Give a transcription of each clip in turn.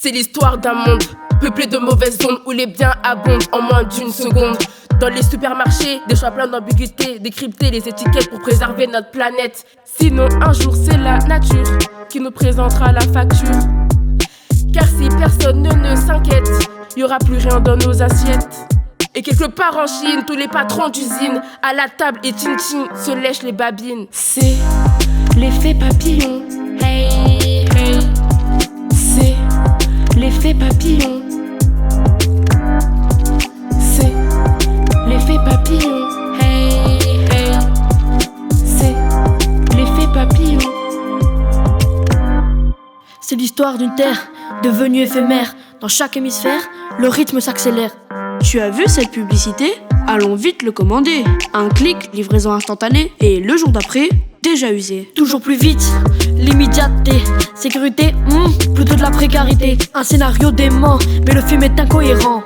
C'est l'histoire d'un monde peuplé de mauvaises ondes où les biens abondent en moins d'une seconde. Dans les supermarchés, des choix pleins d'ambiguïté, décrypter les étiquettes pour préserver notre planète. Sinon un jour c'est la nature qui nous présentera la facture. Car si personne ne s'inquiète, y aura plus rien dans nos assiettes. Et quelque part en Chine, tous les patrons d'usine à la table et ting-ting se lèchent les babines. C'est l'effet papillon. Hey, hey. C'est l'effet papillon. C'est l'effet papillon. Hey, hey. C'est l'effet papillon. C'est l'histoire d'une terre devenue éphémère. Dans chaque hémisphère, le rythme s'accélère. Tu as vu cette publicité? Allons vite le commander. Un clic, livraison instantanée, et le jour d'après, déjà usé. Toujours plus vite, l'immédiateté. Sécurité, plutôt de la précarité. Un scénario dément, mais le film est incohérent.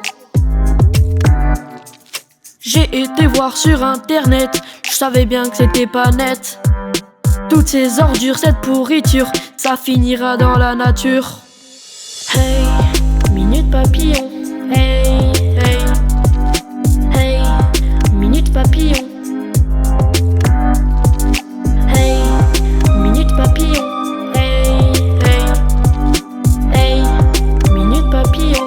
J'ai été voir sur internet, je savais bien que c'était pas net. Toutes ces ordures, cette pourriture, ça finira dans la nature. Hey, minute papillon. Hey, hey, hey, minute papillon. Hey, minute papillon. Hey, hey, hey, minute papillon.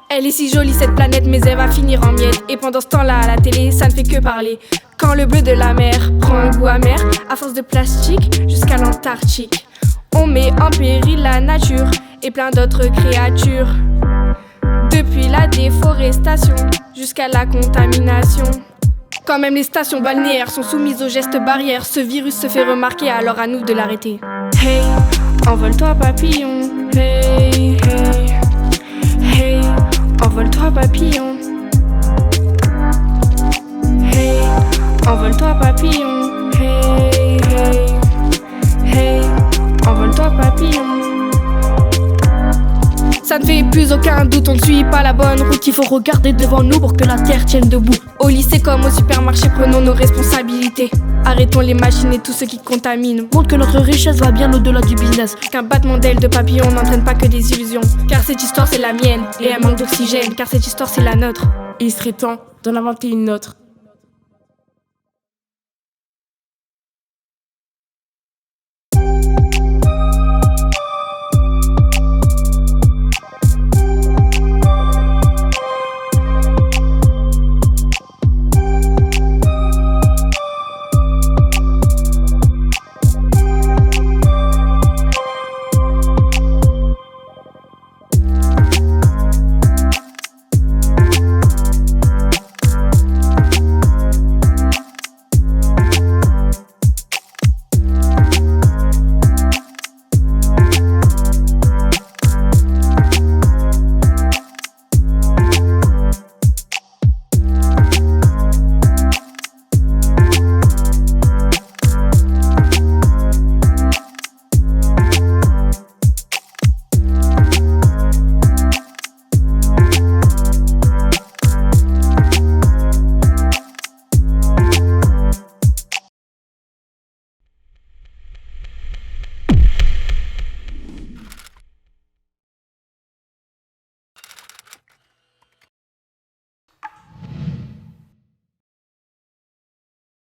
Elle est si jolie cette planète, mais elle va finir en miettes. Et pendant ce temps-là, à la télé, ça ne fait que parler. Quand le bleu de la mer prend un goût amer, à force de plastique jusqu'à l'Antarctique. On met en péril la nature et plein d'autres créatures. Depuis la déforestation jusqu'à la contamination. Quand même les stations balnéaires sont soumises aux gestes barrières, ce virus se fait remarquer, alors à nous de l'arrêter. Hey, envole-toi papillon. Hey, hey, hey, envole-toi papillon. Hey, envole-toi papillon. Hey, hey, hey, envole-toi papillon. Ça ne fait plus aucun doute, on ne suit pas la bonne route. Il faut regarder devant nous pour que la terre tienne debout. Au lycée comme au supermarché, prenons nos responsabilités. Arrêtons les machines et tout ce qui contamine. Montre que notre richesse va bien au-delà du business. Qu'un battement d'ailes de papillon n'entraîne pas que des illusions. Car cette histoire c'est la mienne et elle manque d'oxygène. Car cette histoire c'est la nôtre. Il serait temps d'en inventer une autre.